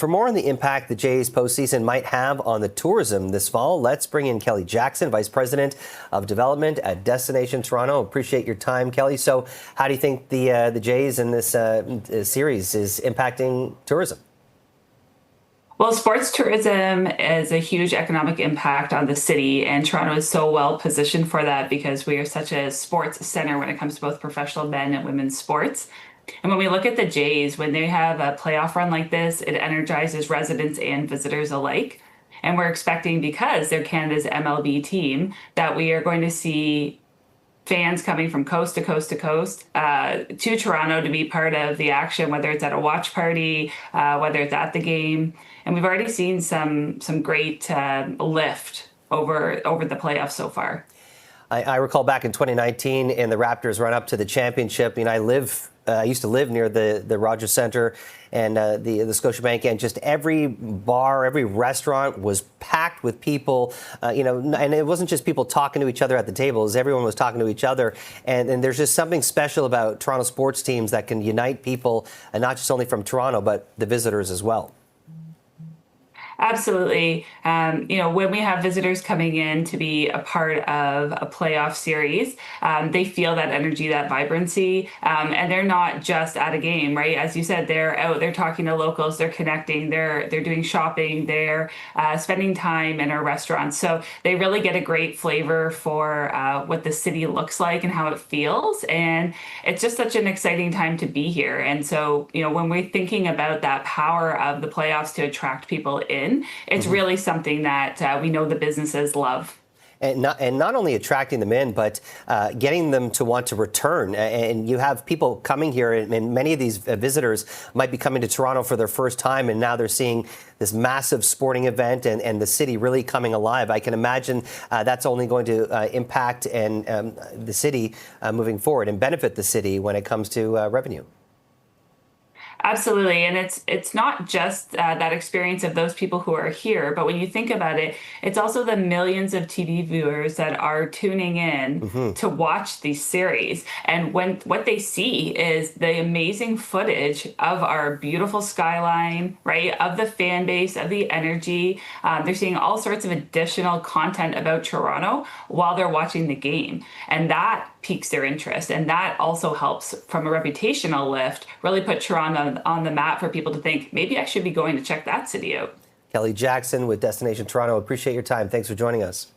for more on the impact the Jays postseason might have on the tourism this fall, let's bring in Kelly Jackson, Vice President of Development at Destination Toronto. Appreciate your time, Kelly. So how do you think the Jays in this series is impacting tourism? Well, sports tourism is a huge economic impact on the city, and Toronto is so well positioned for that because we are such a sports center when it comes to both professional men and women's sports. And when we look at the Jays, when they have a playoff run like this, it energizes residents and visitors alike. And we're expecting, because they're Canada's MLB team, that we are going to see fans coming from coast to coast to coast to Toronto to be part of the action, whether it's at a watch party, whether it's at the game. And we've already seen some great lift over the playoffs so far. I recall back in 2019 in the Raptors run up to the championship. I used to live near the Rogers Centre and the Scotiabank, and just every bar, every restaurant was packed with people, and it wasn't just people talking to each other at the tables. Everyone was talking to each other. And there's just something special about Toronto sports teams that can unite people, and not just only from Toronto, but the visitors as well. Absolutely. When we have visitors coming in to be a part of a playoff series, they feel that energy, that vibrancy, and they're not just at a game, right? As you said, they're out, they're talking to locals, they're connecting, they're doing shopping, they're spending time in our restaurants. So they really get a great flavor for what the city looks like and how it feels. And it's just such an exciting time to be here. And so, when we're thinking about that power of the playoffs to attract people in, it's really something that we know the businesses love. And not only attracting them in, but getting them to want to return. And you have people coming here, and many of these visitors might be coming to Toronto for their first time, and now they're seeing this massive sporting event and the city really coming alive. I can imagine that's only going to impact the city moving forward and benefit the city when it comes to revenue. Absolutely. And it's not just that experience of those people who are here, but when you think about it, it's also the millions of TV viewers that are tuning in to watch these series. And what they see is the amazing footage of our beautiful skyline, right, of the fan base, of the energy. They're seeing all sorts of additional content about Toronto while they're watching the game. And that piques their interest. And that also helps from a reputational lift, really put Toronto on the map for people to think, maybe I should be going to check that city out. Kelly Jackson with Destination Toronto. Appreciate your time. Thanks for joining us.